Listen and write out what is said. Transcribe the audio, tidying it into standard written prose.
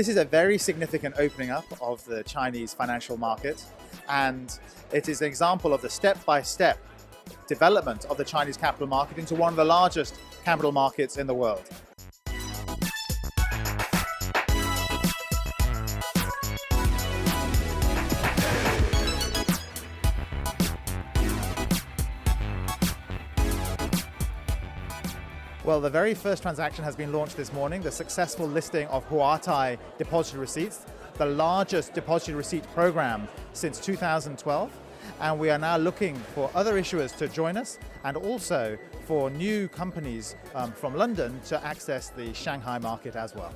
This is a very significant opening up of the Chinese financial market, and it is an example of the step-by-step development of the Chinese capital market into one of the largest capital markets in the world. Well, the very first transaction has been launched this morning, the successful listing of Huatai depository receipts, the largest depository receipt program since 2012. And we are now looking for other issuers to join us and also for new companies from London to access the Shanghai market as well.